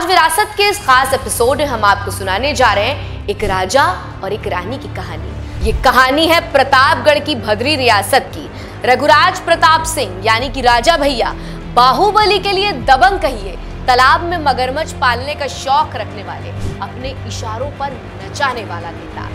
आज विरासत के इस खास एपिसोड में हम आपको सुनाने जा रहे हैं एक राजा और एक रानी की कहानी। ये कहानी है प्रतापगढ़ की भद्री रियासत की। रघुराज प्रताप सिंह यानी कि राजा भैया, बाहुबली के लिए दबंग कहिए, तालाब में मगरमच्छ पालने का शौक रखने वाले, अपने इशारों पर नचाने वाला नेता।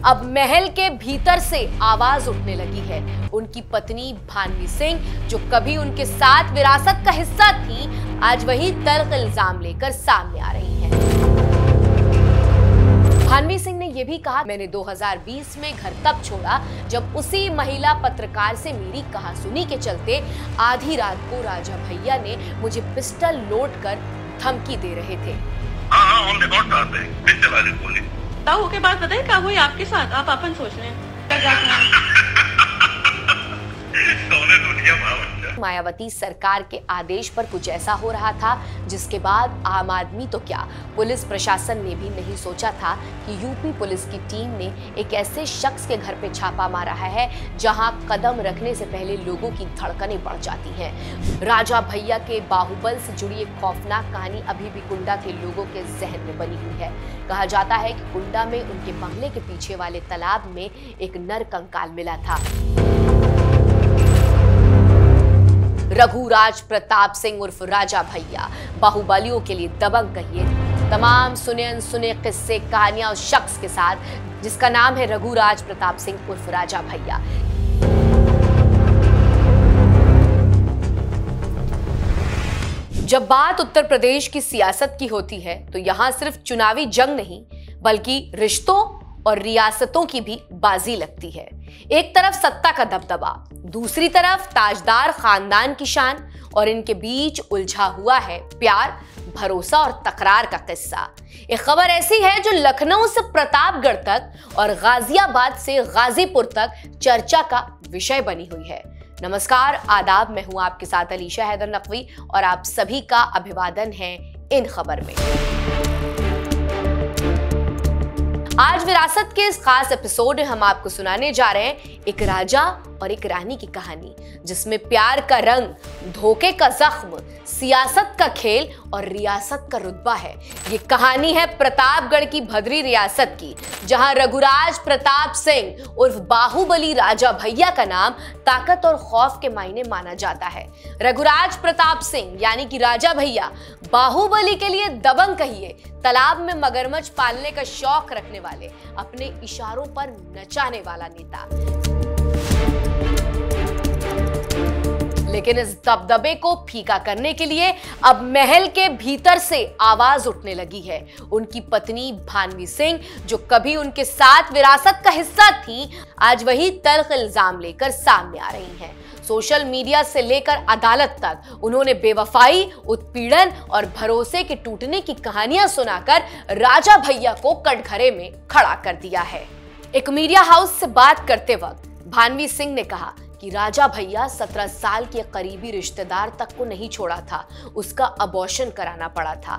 अब महल के भीतर से आवाज उठने लगी है। उनकी पत्नी भानवी सिंह, जो कभी उनके साथ विरासत का हिस्सा थी, आज वही तल्ख इल्जाम लेकर सामने आ रही हैं। भानवी सिंह ने यह भी कहा, मैंने 2020 में घर तब छोड़ा जब उसी महिला पत्रकार से मेरी कहासुनी के चलते आधी रात को राजा भैया ने मुझे पिस्टल लोड कर धमकी दे रहे थे। ताऊ के बाद बताइए क्या हुई आपके साथ, आप अपन सोच रहे हैं। मायावती सरकार के आदेश पर कुछ ऐसा हो रहा था जिसके बाद आम आदमी तो क्या, पुलिस प्रशासन ने भी नहीं सोचा था कि यूपी पुलिस की टीम ने एक ऐसे शख्स के घर पे छापा मारा है जहां कदम रखने से पहले लोगों की धड़कनें बढ़ जाती हैं। राजा भैया के बाहुबल से जुड़ी एक खौफनाक कहानी अभी भी कुंडा के लोगों के जहन में बनी हुई है। कहा जाता है कि कुंडा में उनके बंगले के पीछे वाले तालाब में एक नर कंकाल मिला था। रघुराज प्रताप सिंह उर्फ राजा भैया, बाहुबलियों के लिए दबंग कहिए, तमाम सुने अनसुने किस्से कहानियां उस शख्स के साथ जिसका नाम है रघुराज प्रताप सिंह उर्फ राजा भैया। जब बात उत्तर प्रदेश की सियासत की होती है तो यहां सिर्फ चुनावी जंग नहीं बल्कि रिश्तों और रियासतों की भी बाजी लगती है। एक तरफ सत्ता का दबदबा, दूसरी तरफ ताजदार खानदान की शान, और इनके बीच उलझा हुआ है प्यार, भरोसा और तकरार का किस्सा। एक खबर ऐसी है जो लखनऊ से प्रतापगढ़ तक और गाजियाबाद से गाजीपुर तक चर्चा का विषय बनी हुई है। नमस्कार, आदाब, मैं हूं आपके साथ अलीशा हैदर नकवी और आप सभी का अभिवादन है इन खबर में। आज विरासत के इस खास एपिसोड में हम आपको सुनाने जा रहे हैं एक राजा और एक रानी की कहानी, जिसमें प्यार का रंग, धोखे का जख्म, सियासत का खेल और रियासत का रुतबा है। ये कहानी है प्रतापगढ़ की भद्री रियासत की, जहां रघुराज प्रताप सिंह उर्फ बाहुबली राजा भैया का नाम ताकत और खौफ के मायने माना जाता है। रघुराज प्रताप सिंह यानी कि राजा भैया, बाहुबली के लिए दबंग कहिए, तालाब में मगरमच्छ पालने का शौक रखने वाले, अपने इशारों पर नचाने वाला नेता। लेकिन इस दबदबे को फीका करने के लिए अब महल के भीतर से आवाज उठने लगी है। उनकी पत्नी भानवी सिंह, जो कभी उनके साथ विरासत का हिस्सा थी, आज वही तल्ख इल्जाम लेकर सामने आ रही हैं। सोशल मीडिया से लेकर अदालत तक उन्होंने बेवफाई, उत्पीड़न और भरोसे के टूटने की कहानियां सुनाकर राजा भैया को कटघरे में खड़ा कर दिया है। एक मीडिया हाउस से बात करते वक्त भानवी सिंह ने कहा कि राजा भैया 17 साल के करीबी रिश्तेदार तक को नहीं छोड़ा था, उसका अबॉर्शन कराना पड़ा था।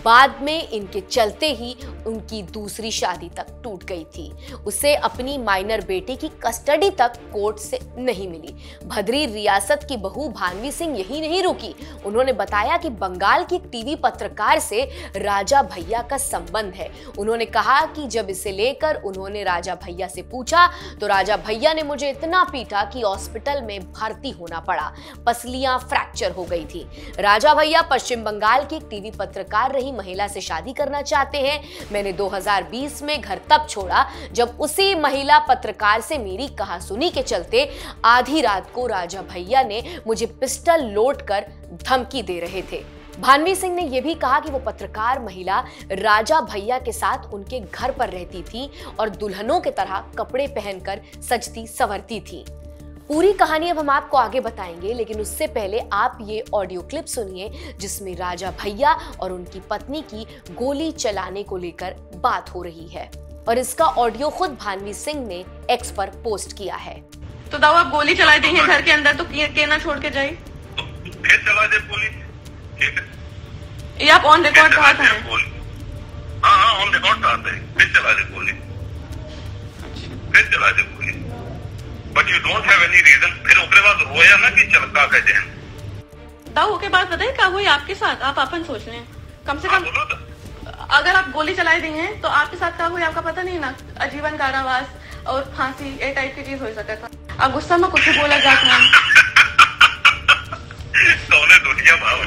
बाद में इनके चलते ही उनकी दूसरी शादी तक टूट गई थी। उसे अपनी माइनर बेटी की कस्टडी तक कोर्ट से नहीं मिली। भद्री रियासत की बहू भानवी सिंह यही नहीं रुकी, उन्होंने बताया कि बंगाल की टीवी पत्रकार से राजा भैया का संबंध है। उन्होंने कहा कि जब इसे लेकर उन्होंने राजा भैया से पूछा तो राजा भैया ने मुझे इतना पीटा कि हॉस्पिटल में भर्ती होना पड़ा, पसलियां फ्रैक्चर हो गई थी। राजा भैया पश्चिम बंगाल की टीवी पत्रकार रही महिला से शादी करना चाहते हैं। मैंने 2020 में घर तब छोड़ा जब उसी महिला पत्रकार से मेरी कहासुनी के चलते आधी रात को राजा भैया ने मुझे पिस्टल लोड कर धमकी दे रहे थे। भानवी सिंह ने यह भी कहा कि वो पत्रकार महिला राजा भैया के साथ उनके घर पर रहती थी और दुल्हनों की तरह कपड़े पहनकर सजती संवरती थी। पूरी कहानी अब हम आपको आगे बताएंगे, लेकिन उससे पहले आप ये ऑडियो क्लिप सुनिए जिसमें राजा भैया और उनकी पत्नी की गोली चलाने को लेकर बात हो रही है, और इसका ऑडियो खुद भानवी सिंह ने एक्स पर पोस्ट किया है। तो दाऊ आप गोली चला देंगे घर के अंदर तो के ना छोड़ के जाइए, चला दे गोली, ठीक है? ये आप ऑन रिकॉर्ड कहा था? हाँ, ऑन रिकॉर्ड कहा था, फिर चला दे गोली, फिर चला दे गोली, but you don't have any reason. फिर उसके बाद रोया ना कि चलका कहते हैं। दाऊ के बाद बताइए क्या हुई आपके साथ, आप अपन सोच लें कम से कम। बोलो तो। अगर आप गोली चलाई दी हैं तो आपके साथ क्या हुई आपका पता नहीं ना, आजीवन कारावास और फांसी ये टाइप की चीज हो सकता था। आप गुस्सा में कुछ भी बोला जाता है। सोने दुनिया भाव।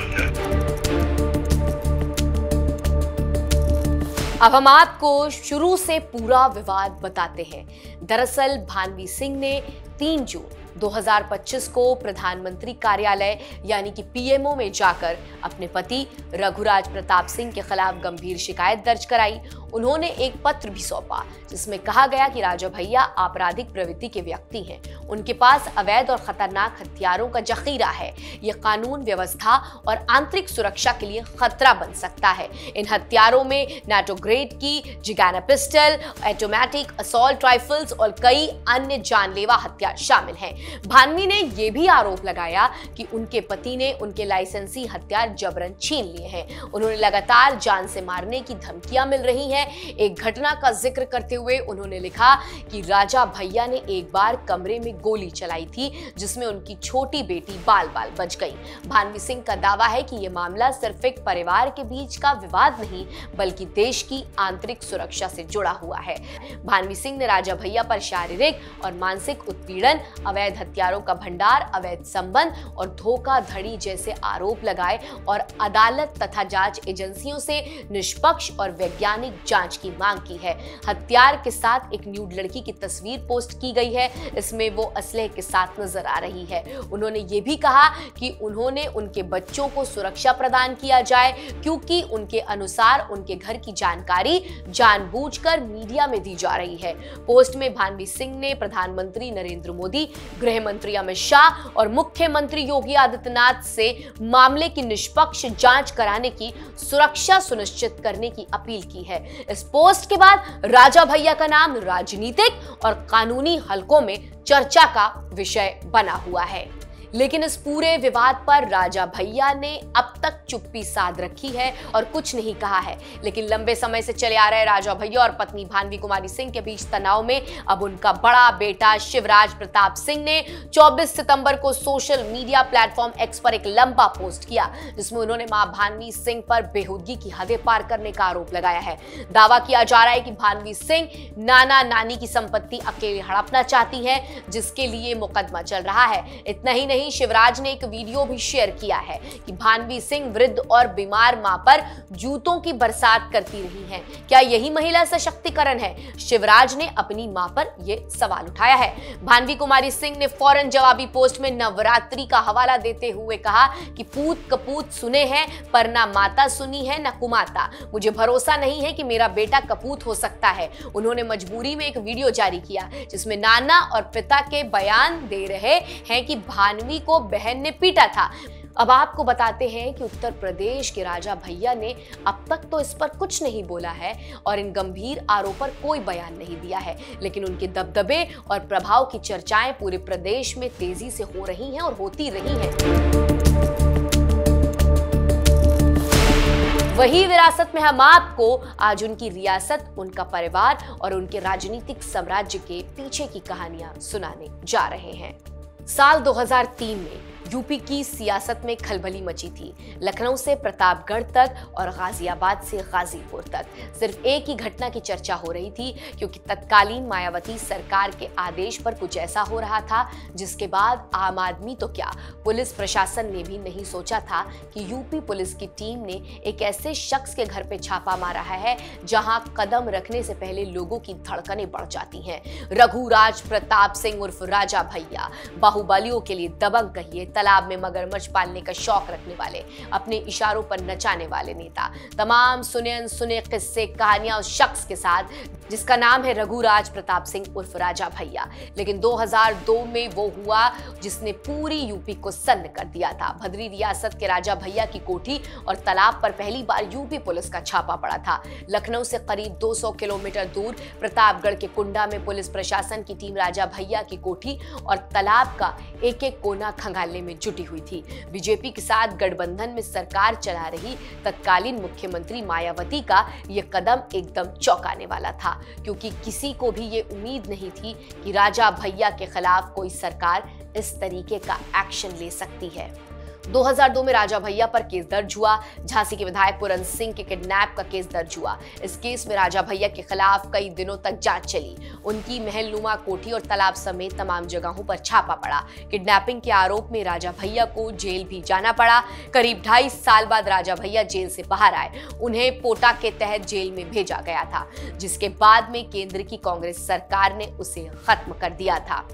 अब हम आपको शुरू से पूरा विवाद बताते हैं। दरअसल भानवी सिंह ने 3 जून 2025 को प्रधानमंत्री कार्यालय यानी कि पीएमओ में जाकर अपने पति रघुराज प्रताप सिंह के खिलाफ गंभीर शिकायत दर्ज कराई। उन्होंने एक पत्र भी सौंपा जिसमें कहा गया कि राजा भैया आपराधिक प्रवृत्ति के व्यक्ति हैं, उनके पास अवैध और खतरनाक हथियारों का जखीरा है, ये कानून व्यवस्था और आंतरिक सुरक्षा के लिए खतरा बन सकता है। इन हथियारों में नाटो ग्रेड की Zigana pistol, automatic assault rifles और कई अन्य जानलेवा हथियार शामिल हैं। भानवी ने यह भी आरोप लगाया कि उनके पति ने उनके लाइसेंसी हथियार जबरन छीन लिए हैं। उन्होंने लगातार जान से मारने की धमकियां मिल रही हैं। एक घटना का जिक्र करते हुए उन्होंने लिखा कि राजा भैया ने एक बार कमरे में गोली चलाई थी जिसमें उनकी छोटी बेटी बाल बाल बच गई। भानवी सिंह का दावा है कि यह मामला सिर्फ एक परिवार के बीच का विवाद नहीं बल्कि देश की आंतरिक सुरक्षा से जुड़ा हुआ है। भानवी सिंह ने राजा भैया पर शारीरिक और मानसिक उत्पीड़न, अवैध हथियारों का भंडार, अवैध संबंध और धोखाधड़ी जैसे आरोप लगाए और अदालत तथा जांच एजेंसियों से निष्पक्ष और वैज्ञानिक जांच की मांग की है। हथियार के साथ एक न्यूड लड़की की तस्वीर पोस्ट की गई है, इसमें वो असलहे के साथ नजर आ रही है। उन्होंने ये भी कहा कि उन्होंने उनके बच्चों को सुरक्षा प्रदान किया जाए क्योंकि उनके अनुसार उनके घर की जानकारी जानबूझकर मीडिया में दी जा रही है। पोस्ट में भानवी सिंह ने प्रधानमंत्री नरेंद्र मोदी, गृह मंत्री अमित शाह और मुख्यमंत्री योगी आदित्यनाथ से मामले की निष्पक्ष जांच कराने की सुरक्षा सुनिश्चित करने की अपील की है। इस पोस्ट के बाद राजा भैया का नाम राजनीतिक और कानूनी हलकों में चर्चा का विषय बना हुआ है। लेकिन इस पूरे विवाद पर राजा भैया ने अब तक चुप्पी साध रखी है और कुछ नहीं कहा है। लेकिन लंबे समय से चले आ रहे राजा भैया और पत्नी भानवी कुमारी सिंह के बीच तनाव में अब उनका बड़ा बेटा शिवराज प्रताप सिंह ने 24 सितंबर को सोशल मीडिया प्लेटफॉर्म एक्स पर एक लंबा पोस्ट किया जिसमें उन्होंने मां भानवी सिंह पर बेहूदगी की हदें पार करने का आरोप लगाया है। दावा किया जा रहा है कि भानवी सिंह नाना नानी की संपत्ति अकेले हड़पना चाहती है जिसके लिए मुकदमा चल रहा है। इतना ही नहीं, शिवराज ने एक वीडियो भी शेयर किया है कि भानवी सिंह वृद्ध और बीमार मां पर जूतों की बरसात करती रही हैं। क्या यही महिला सशक्तिकरण है? शिवराज ने अपनी मां पर यह सवाल उठाया है। भानवी कुमारी सिंह ने फौरन जवाबी पोस्ट में नवरात्रि का हवाला देते हुए कहा कि पूत कपूत सुने हैं पर ना माता सुनी है ना कुमाता। मुझे भरोसा नहीं है कि मेरा बेटा कपूत हो सकता है। उन्होंने मजबूरी में एक वीडियो जारी किया जिसमें नाना और पिता के बयान दे रहे हैं कि भानवी को बहन ने पीटा था। अब आपको बताते हैं कि उत्तर प्रदेश के राजा भैया ने अब तक तो इस पर कुछ नहीं बोला है और इन गंभीर आरोपों पर कोई बयान नहीं दिया है, लेकिन उनके दबदबे और प्रभाव की चर्चाएं पूरे प्रदेश में तेजी से हो रही हैं और होती रही हैं। वही विरासत में हम आपको आज उनकी रियासत, उनका परिवार और उनके राजनीतिक साम्राज्य के पीछे की कहानियां सुनाने जा रहे हैं। साल 2003 में यूपी की सियासत में खलबली मची थी। लखनऊ से प्रतापगढ़ तक और गाजियाबाद से गाजीपुर तक सिर्फ एक ही घटना की चर्चा हो रही थी क्योंकि तत्कालीन मायावती सरकार के आदेश पर कुछ ऐसा हो रहा था जिसके बाद आम आदमी तो क्या, पुलिस प्रशासन ने भी नहीं सोचा था कि यूपी पुलिस की टीम ने एक ऐसे शख्स के घर पे छापा मारा है जहां कदम रखने से पहले लोगों की धड़कनें बढ़ जाती हैं। रघुराज प्रताप सिंह उर्फ राजा भैया, बाहुबलियों के लिए दबंग कहिए, तालाब में मगरमच्छ पालने का शौक रखने वाले, अपने इशारों पर नचाने वाले नेता। तमाम सुने अनसुने किस्से कहानियां उस शख्स के साथ जिसका नाम है रघुराज प्रताप सिंह उर्फ राजा भैया। लेकिन 2002 में वो हुआ जिसने पूरी यूपी को सन्न कर दिया था। भद्री रियासत के राजा भैया की कोठी और तालाब पर पहली बार यूपी पुलिस का छापा पड़ा था। लखनऊ से करीब 200 किलोमीटर दूर प्रतापगढ़ के कुंडा में पुलिस प्रशासन की टीम राजा भैया की कोठी और तालाब का एक एक कोना खंगालने में जुटी हुई थी। बीजेपी के साथ गठबंधन में सरकार चला रही तत्कालीन मुख्यमंत्री मायावती का यह कदम एकदम चौंकाने वाला था क्योंकि किसी को भी ये उम्मीद नहीं थी कि राजा भैया के खिलाफ कोई सरकार इस तरीके का एक्शन ले सकती है। 2002 में राजा भैया पर केस दर्ज हुआ। झांसी के विधायक पूरन सिंह के किडनैप का केस दर्ज हुआ। इस केस में राजा भैया के खिलाफ कई दिनों तक जांच चली। उनकी महलनुमा कोठी और तालाब समेत तमाम जगहों पर छापा पड़ा। किडनैपिंग के आरोप में राजा भैया को जेल भी जाना पड़ा। करीब 2.5 साल बाद राजा भैया जेल से बाहर आए। उन्हें पोटा के तहत जेल में भेजा गया था, जिसके बाद में केंद्र की कांग्रेस सरकार ने उसे खत्म कर दिया था।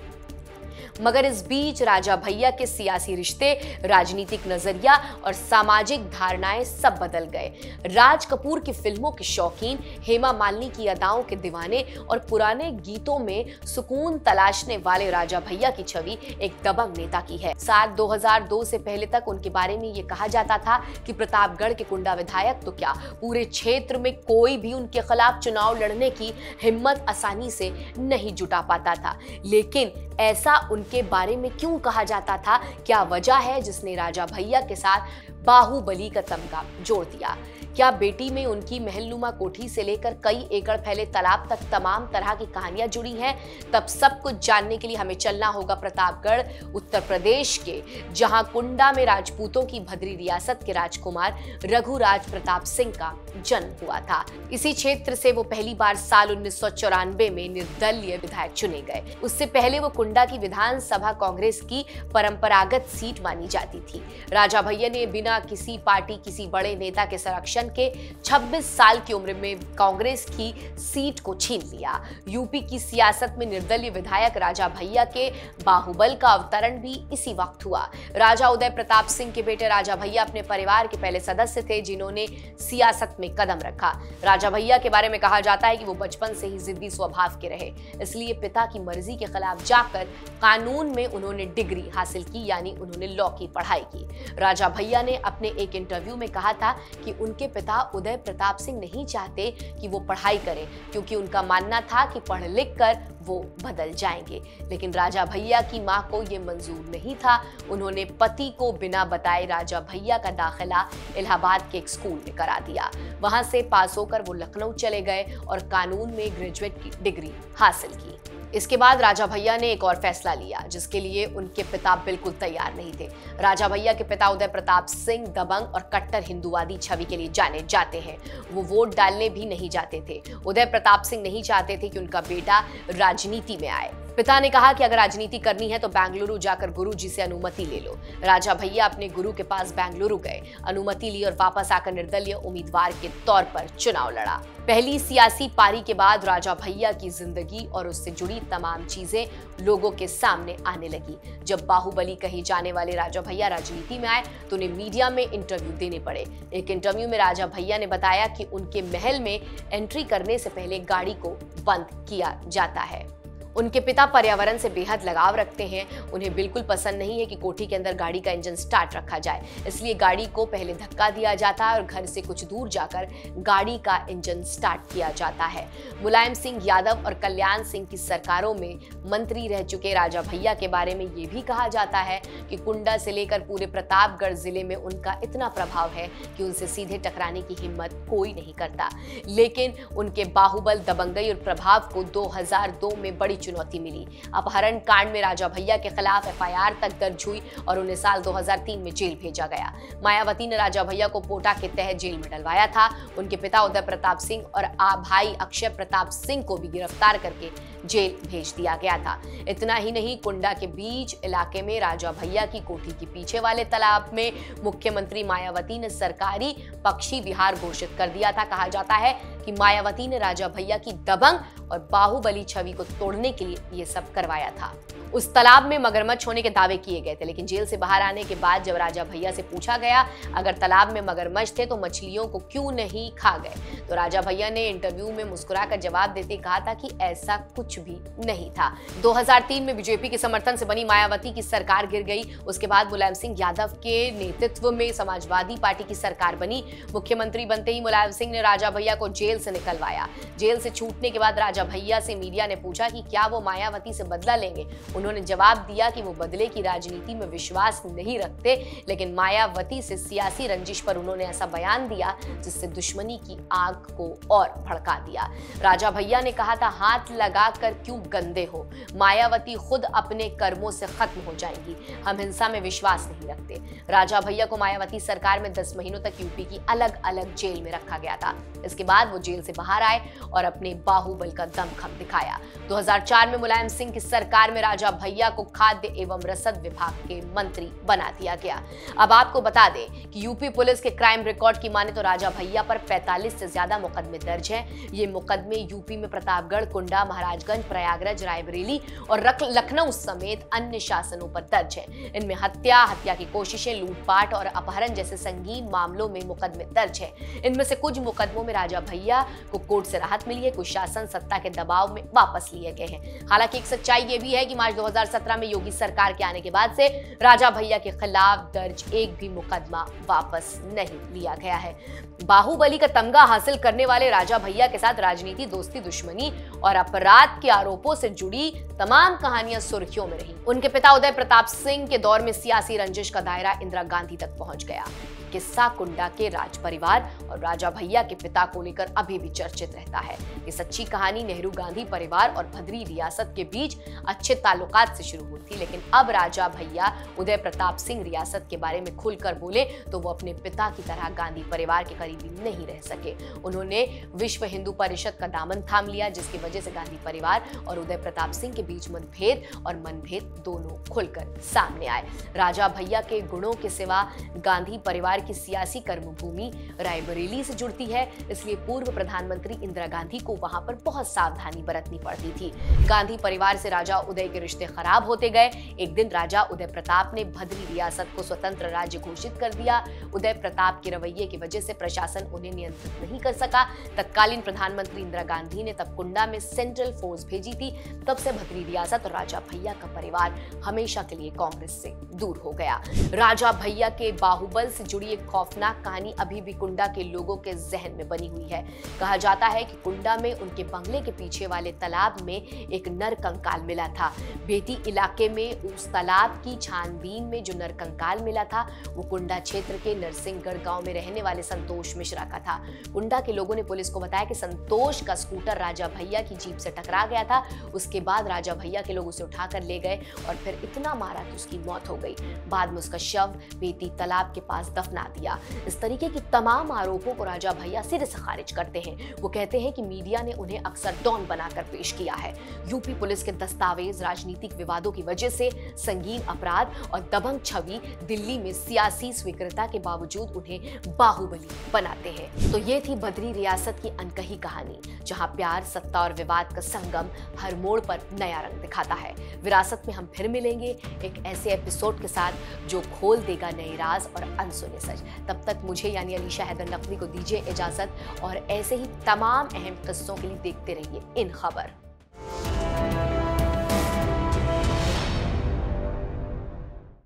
मगर इस बीच राजा भैया के सियासी रिश्ते, राजनीतिक नजरिया और सामाजिक धारणाएं सब बदल गए। राज कपूर की फिल्मों के शौकीन, हेमा मालिनी की अदाओं के दीवाने और पुराने गीतों में सुकून तलाशने वाले राजा भैया की छवि एक दबंग नेता की है। साल 2002 से पहले तक उनके बारे में ये कहा जाता था कि प्रतापगढ़ के कुंडा विधायक तो क्या, पूरे क्षेत्र में कोई भी उनके खिलाफ चुनाव लड़ने की हिम्मत आसानी से नहीं जुटा पाता था। लेकिन ऐसा उनके बारे में क्यों कहा जाता था? क्या वजह है जिसने राजा भैया के साथ बाहुबली का तमगा जोड़ दिया? क्या बेटी में उनकी महलनुमा कोठी से लेकर कई एकड़ फैले तालाब तक तमाम तरह की कहानियां जुड़ी हैं? तब सब कुछ जानने के लिए हमें चलना होगा प्रतापगढ़, उत्तर प्रदेश के, जहां कुंडा में राजपूतों की भद्री रियासत के राजकुमार रघुराज प्रताप सिंह का जन्म हुआ था। इसी क्षेत्र से वो पहली बार साल 1994 में निर्दलीय विधायक चुने गए। उससे पहले वो कुंडा की विधानसभा कांग्रेस की परंपरागत सीट मानी जाती थी। राजा भैया ने बिना किसी पार्टी, किसी बड़े नेता के संरक्षण के 26 साल की उम्र में कांग्रेस की सीट को छीन लिया। यूपी की सियासत में निर्दलीय विधायक राजा भैया के बाहुबल का अवतरण भी इसी वक्त हुआ। राजा उदय प्रताप सिंह के बेटे राजा भैया अपने परिवार के पहले सदस्य थे जिन्होंने सियासत में कदम रखा। राजा भैया के बारे में कहा जाता है कि वो बचपन से ही जिद्दी स्वभाव के रहे, इसलिए पिता की मर्जी के खिलाफ जाकर कानून में उन्होंने डिग्री हासिल की, यानी उन्होंने लॉ की पढ़ाई की। राजा भैया ने अपने एक इंटरव्यू में कहा था कि उनके पिता उदय प्रताप सिंह नहीं चाहते कि वो पढ़ाई करें, क्योंकि उनका मानना था कि पढ़ लिख कर वो बदल जाएंगे। लेकिन राजा भैया की मां को ये मंजूर नहीं था। उन्होंने पति को बिना बताए राजा भैया का दाखिला इलाहाबाद के एक स्कूल में करा दिया। वहां से पास होकर वो लखनऊ चले गए और कानून में ग्रेजुएट की डिग्री हासिल की। इसके बाद राजा भैया ने एक और फैसला लिया, जिसके लिए उनके पिता बिल्कुल तैयार नहीं थे। राजा भैया के पिता उदय प्रताप सिंह दबंग और कट्टर हिंदुवादी छवि के लिए जाने जाते हैं। वो वोट डालने भी नहीं जाते थे। उदय प्रताप सिंह नहीं चाहते थे कि उनका बेटा राजनीति में आए। पिता ने कहा कि अगर राजनीति करनी है तो बेंगलुरु जाकर गुरु जी से अनुमति ले लो। राजा भैया अपने गुरु के पास बेंगलुरु गए, अनुमति ली और वापस आकर निर्दलीय उम्मीदवार के तौर पर चुनाव लड़ा। पहली सियासी पारी के बाद राजा भैया की जिंदगी और उससे जुड़ी तमाम चीजें लोगों के सामने आने लगी। जब बाहुबली कहे जाने वाले राजा भैया राजनीति में आए तो उन्हें मीडिया में इंटरव्यू देने पड़े। एक इंटरव्यू में राजा भैया ने बताया कि उनके महल में एंट्री करने से पहले गाड़ी को बंद किया जाता है। उनके पिता पर्यावरण से बेहद लगाव रखते हैं। उन्हें बिल्कुल पसंद नहीं है कि कोठी के अंदर गाड़ी का इंजन स्टार्ट रखा जाए, इसलिए गाड़ी को पहले धक्का दिया जाता है और घर से कुछ दूर जाकर गाड़ी का इंजन स्टार्ट किया जाता है। मुलायम सिंह यादव और कल्याण सिंह की सरकारों में मंत्री रह चुके राजा भैया के बारे में ये भी कहा जाता है कि कुंडा से लेकर पूरे प्रतापगढ़ जिले में उनका इतना प्रभाव है कि उनसे सीधे टकराने की हिम्मत कोई नहीं करता। लेकिन उनके बाहुबल, दबंगई और प्रभाव को 2002 में बड़ी चुनौती मिली। अपहरण कांड में राजा भैया के खिलाफ एफआईआर तक दर्ज हुई और उन्हें साल 2003 में जेल भेजा गया। मायावती ने राजा भैया को पोटा के तहत जेल में डलवाया था। उनके पिता उदय प्रताप सिंह और भाई अक्षय प्रताप सिंह को भी गिरफ्तार करके जेल भेज दिया गया था। इतना ही नहीं, कुंडा के बीच इलाके में राजा भैया की कोठी के पीछे वाले तालाब में मुख्यमंत्री मायावती ने सरकारी पक्षी विहार घोषित कर दिया था। कहा जाता है कि मायावती ने राजा भैया की दबंग और बाहुबली छवि को तोड़ने के लिए ये सब करवाया था। उस तालाब में मगरमच्छ होने के दावे किए गए थे, लेकिन जेल से बाहर आने के बाद जब राजा भैया से पूछा गया अगर तालाब में मगरमच्छ थे तो मछलियों को क्यों नहीं खा गए, तो राजा भैया ने इंटरव्यू में मुस्कुराकर जवाब देते कहा था कि ऐसा कुछ भी नहीं था। 2003 में बीजेपी के समर्थन से बनी मायावती की सरकार गिर गई। उसके बाद मुलायम सिंह यादव के नेतृत्व में समाजवादी पार्टी की सरकार बनी। मुख्यमंत्री बनते ही मुलायम सिंह ने राजा भैया को जेल से निकलवाया। जेल से छूटने के बाद राजा राजा भैया से मीडिया ने पूछा कि क्या वो मायावती से बदला लेंगे। उन्होंने जवाब दिया कि वो बदले की राजनीति में विश्वास नहीं रखते, लेकिन मायावती से सियासी रंजिश पर उन्होंने ऐसा बयान दिया जिससे दुश्मनी की आग को और भड़का दिया। राजा भैया ने कहा था, हाथ लगाकर क्यों गंदे हो, मायावती खुद अपने कर्मों से खत्म हो जाएंगी, हम हिंसा में विश्वास नहीं रखते। राजा भैया को मायावती सरकार में 10 महीनों तक यूपी की अलग अलग जेल में रखा गया था। इसके बाद वो जेल से बाहर आए और अपने बाहुबल का दमखम दिखाया। 2004 में मुलायम सिंह की सरकार में राजा भैया को खाद्य एवं रसद विभाग के मंत्री बना दिया गया। अब आपको बता दें कि यूपी पुलिस के क्राइम रिकॉर्ड की माने तो राजा भैया पर 45 से ज्यादा मुकदमे दर्ज हैं। ये मुकदमे यूपी में प्रतापगढ़, कुंडा, महाराजगंज, प्रयागराज, रायबरेली और लखनऊ समेत अन्य शासनों पर दर्ज हैं। इनमें हत्या की कोशिशें, लूटपाट और अपहरण जैसे संगीन मामलों में मुकदमे दर्ज हैं। इनमें से कुछ मुकदमों में राजा भैया को कोर्ट से राहत मिली है, कुछ शासन सत्ता के दबाव में वापस लिए गए हैं। हालांकि एक सच्चाई ये भी है कि मार्च 2017 में योगी सरकार के आने के बाद से राजा भैया के खिलाफ दर्ज एक भी मुकदमा वापस नहीं लिया गया है। बाहुबली का तमगा हासिल करने वाले राजा भैया के साथ राजनीति, दोस्ती, दुश्मनी और अपराध के आरोपों से जुड़ी तमाम कहानियां सुर्खियों में रही। उनके पिता उदय प्रताप सिंह के दौर में सियासी रंजिश का दायरा इंदिरा गांधी तक पहुंच गया। किस्सा कुंडा के राज परिवार और राजा भैया के पिता को लेकर अभी भी चर्चित रहता है। ये सच्ची कहानी नेहरू गांधी परिवार और भद्री रियासत के बीच अच्छे ताल्लुकात से शुरू हुई थी, लेकिन अब राजा भैया उदय प्रताप सिंह रियासत के बारे में खुलकर बोले तो वो अपने पिता की तरह गांधी परिवार के करीबी नहीं रह सके। उन्होंने विश्व हिंदू परिषद का दामन थाम लिया, जिसकी वजह से गांधी परिवार और उदय प्रताप सिंह के बीच मतभेद और मनभेद दोनों खुलकर सामने आए। राजा भैया के गुणों के सिवा गांधी परिवार की सियासी कर्मभूमि रायबरेली से जुड़ती है, इसलिए पूर्व प्रधानमंत्री इंदिरा गांधी को वहां पर बहुत सावधानी बरतनी पड़ती थी। गांधी परिवार से राजा उदय के रिश्ते खराब होते गए। एक दिन राजा उदय प्रताप ने भद्री रियासत को स्वतंत्र राज्य घोषित कर दिया। उदय प्रताप के रवैये की वजह से प्रशासन उन्हें नियंत्रित नहीं कर सका। तत्कालीन प्रधानमंत्री इंदिरा गांधी ने तब कुंडा में सेंट्रल फोर्स भेजी थी। तब से भद्री रियासत और राजा भैया का परिवार हमेशा के लिए कांग्रेस से दूर हो गया। राजा भैया के बाहुबल से जुड़ी एक खौफनाक कहानी अभी भी कुंडा के लोगों के जहन में बनी हुई है। कहा जाता है कि कुंडा में उनके बंगले के पीछे वाले तालाब में एक नर कंकाल मिला था। बेती इलाके में उस तालाब की छानबीन में जो नर कंकाल मिला था वो कुंडा क्षेत्र के नरसिंहगढ़ गांव में रहने वाले संतोष मिश्रा का था। कुंडा के लोगों ने पुलिस को बताया कि संतोष का स्कूटर राजा भैया की जीप से टकरा गया था। उसके बाद राजा भैया के लोग उसे उठाकर ले गए और फिर इतना मारा कि उसकी मौत हो गई। बाद में उसका शव बेती तालाब के पास दफना दिया। इस तरीके की तमाम आरोपों को राजा भैया सिरे से खारिज करते हैं। वो कहते हैं कि मीडिया ने उन्हें अक्सर डॉन बनाकर पेश किया है। यूपी पुलिस के दस्तावेज राजनीतिक विवादों की वजह से संगीन अपराध और दबंग छवि दिल्ली में सियासी स्वीकृतता के बावजूद उन्हें बाहुबली बनाते हैं। तो ये थी भद्री रियासत की अनकही कहानी, जहां प्यार, सत्ता और विवाद का संगम हर मोड़ पर नया रंग दिखाता है। विरासत में हम फिर मिलेंगे एक ऐसे एपिसोड के साथ जो खोल देगा नए राज और अनसुने सच। तब तक मुझे यानी अलीशा हैदर नकवी को दीजिए इजाजत और ऐसे ही तमाम अहम किस्सों के लिए देखते रहिए इन खबर।